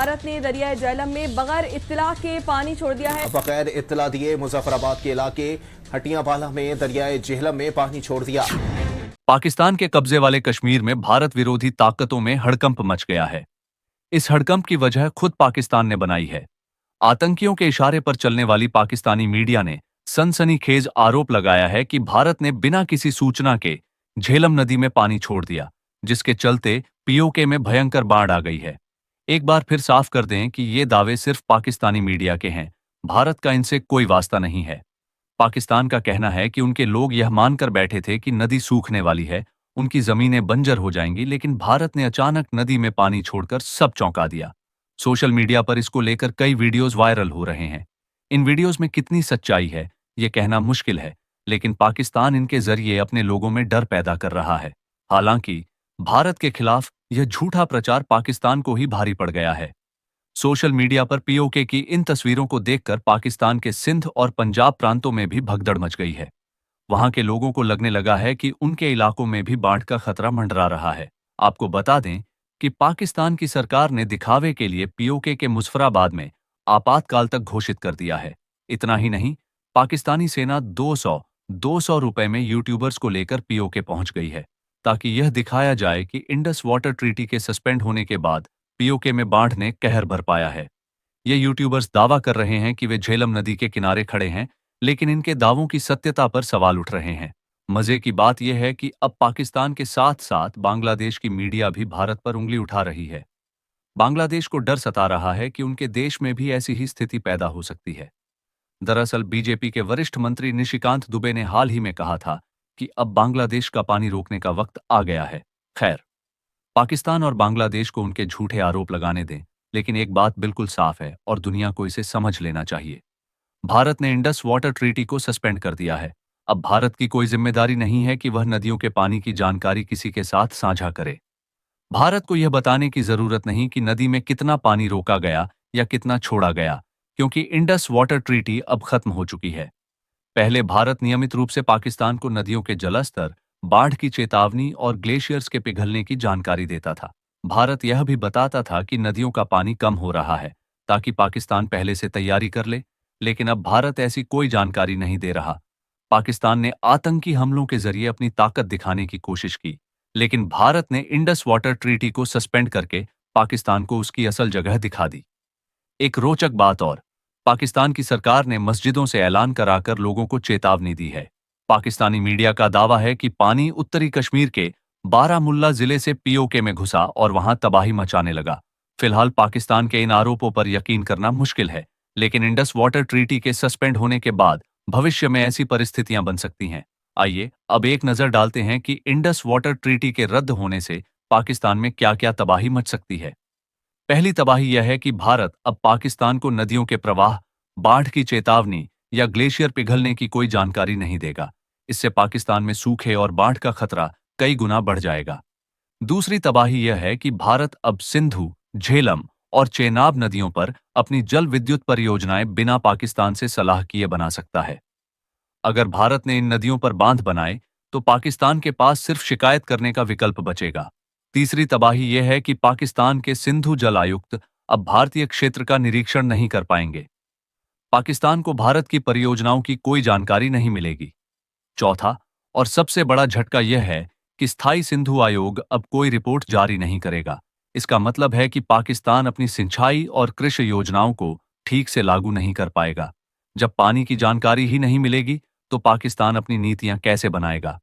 भारत ने दरियाए झेलम में बगैर इत्तला के पानी छोड़ दिया है। बगैर इत्तला दिए मुजफ्फराबाद के इलाके हटियावाला में दरियाए झेलम में पानी छोड़ दिया। पाकिस्तान के कब्जे वाले कश्मीर में भारत विरोधी ताकतों में हड़कंप मच गया है। इस हड़कंप की वजह खुद पाकिस्तान ने बनाई है। आतंकियों के इशारे पर चलने वाली पाकिस्तानी मीडिया ने सनसनीखेज आरोप लगाया है कि भारत ने बिना किसी सूचना के झेलम नदी में पानी छोड़ दिया, जिसके चलते पीओके में भयंकर बाढ़ आ गई है। एक बार फिर साफ कर दें कि ये दावे सिर्फ पाकिस्तानी मीडिया के हैं, भारत का इनसे कोई वास्ता नहीं है। पाकिस्तान का कहना है कि उनके लोग यह मानकर बैठे थे कि नदी सूखने वाली है, उनकी जमीनें बंजर हो जाएंगी, लेकिन भारत ने अचानक नदी में पानी छोड़कर सब चौंका दिया। सोशल मीडिया पर इसको लेकर कई वीडियोज वायरल हो रहे हैं। इन वीडियोज में कितनी सच्चाई है ये कहना मुश्किल है, लेकिन पाकिस्तान इनके जरिए अपने लोगों में डर पैदा कर रहा है। हालांकि भारत के खिलाफ यह झूठा प्रचार पाकिस्तान को ही भारी पड़ गया है। सोशल मीडिया पर पीओके की इन तस्वीरों को देखकर पाकिस्तान के सिंध और पंजाब प्रांतों में भी भगदड़ मच गई है। वहां के लोगों को लगने लगा है कि उनके इलाकों में भी बाढ़ का खतरा मंडरा रहा है। आपको बता दें कि पाकिस्तान की सरकार ने दिखावे के लिए पीओके के मुजफ्फराबाद में आपातकाल तक घोषित कर दिया है। इतना ही नहीं, पाकिस्तानी सेना 200 रुपए में यूट्यूबर्स को लेकर पीओके पहुंच गई है, ताकि यह दिखाया जाए कि इंडस वाटर ट्रीटी के सस्पेंड होने के बाद पीओके में बाढ़ ने कहर बरपाया है। ये यूट्यूबर्स दावा कर रहे हैं कि वे झेलम नदी के किनारे खड़े हैं, लेकिन इनके दावों की सत्यता पर सवाल उठ रहे हैं। मजे की बात यह है कि अब पाकिस्तान के साथ साथ बांग्लादेश की मीडिया भी भारत पर उंगली उठा रही है। बांग्लादेश को डर सता रहा है कि उनके देश में भी ऐसी ही स्थिति पैदा हो सकती है। दरअसल बीजेपी के वरिष्ठ मंत्री निशिकांत दुबे ने हाल ही में कहा था कि अब बांग्लादेश का पानी रोकने का वक्त आ गया है। खैर, पाकिस्तान और बांग्लादेश को उनके झूठे आरोप लगाने दें, लेकिन एक बात बिल्कुल साफ है और दुनिया को इसे समझ लेना चाहिए। भारत ने इंडस वाटर ट्रीटी को सस्पेंड कर दिया है। अब भारत की कोई जिम्मेदारी नहीं है कि वह नदियों के पानी की जानकारी किसी के साथ साझा करे। भारत को यह बताने की जरूरत नहीं कि नदी में कितना पानी रोका गया या कितना छोड़ा गया, क्योंकि इंडस वाटर ट्रीटी अब खत्म हो चुकी है। पहले भारत नियमित रूप से पाकिस्तान को नदियों के जलस्तर, बाढ़ की चेतावनी और ग्लेशियर्स के पिघलने की जानकारी देता था। भारत यह भी बताता था कि नदियों का पानी कम हो रहा है, ताकि पाकिस्तान पहले से तैयारी कर ले, लेकिन अब भारत ऐसी कोई जानकारी नहीं दे रहा। पाकिस्तान ने आतंकी हमलों के जरिए अपनी ताकत दिखाने की कोशिश की, लेकिन भारत ने इंडस वाटर ट्रीटी को सस्पेंड करके पाकिस्तान को उसकी असल जगह दिखा दी। एक रोचक बात और, पाकिस्तान की सरकार ने मस्जिदों से ऐलान कराकर लोगों को चेतावनी दी है। पाकिस्तानी मीडिया का दावा है कि पानी उत्तरी कश्मीर के बारामुल्ला जिले से पीओके में घुसा और वहां तबाही मचाने लगा। फिलहाल पाकिस्तान के इन आरोपों पर यकीन करना मुश्किल है, लेकिन इंडस वाटर ट्रीटी के सस्पेंड होने के बाद भविष्य में ऐसी परिस्थितियां बन सकती हैं। आइए अब एक नजर डालते हैं कि इंडस वाटर ट्रीटी के रद्द होने से पाकिस्तान में क्या क्या तबाही मच सकती है। पहली तबाही यह है कि भारत अब पाकिस्तान को नदियों के प्रवाह, बाढ़ की चेतावनी या ग्लेशियर पिघलने की कोई जानकारी नहीं देगा। इससे पाकिस्तान में सूखे और बाढ़ का खतरा कई गुना बढ़ जाएगा। दूसरी तबाही यह है कि भारत अब सिंधु, झेलम और चेनाब नदियों पर अपनी जल विद्युत परियोजनाएं बिना पाकिस्तान से सलाह किए बना सकता है। अगर भारत ने इन नदियों पर बांध बनाए तो पाकिस्तान के पास सिर्फ शिकायत करने का विकल्प बचेगा। तीसरी तबाही यह है कि पाकिस्तान के सिंधु जल आयुक्त अब भारतीय क्षेत्र का निरीक्षण नहीं कर पाएंगे। पाकिस्तान को भारत की परियोजनाओं की कोई जानकारी नहीं मिलेगी। चौथा और सबसे बड़ा झटका यह है कि स्थायी सिंधु आयोग अब कोई रिपोर्ट जारी नहीं करेगा। इसका मतलब है कि पाकिस्तान अपनी सिंचाई और कृषि योजनाओं को ठीक से लागू नहीं कर पाएगा। जब पानी की जानकारी ही नहीं मिलेगी तो पाकिस्तान अपनी नीतियां कैसे बनाएगा?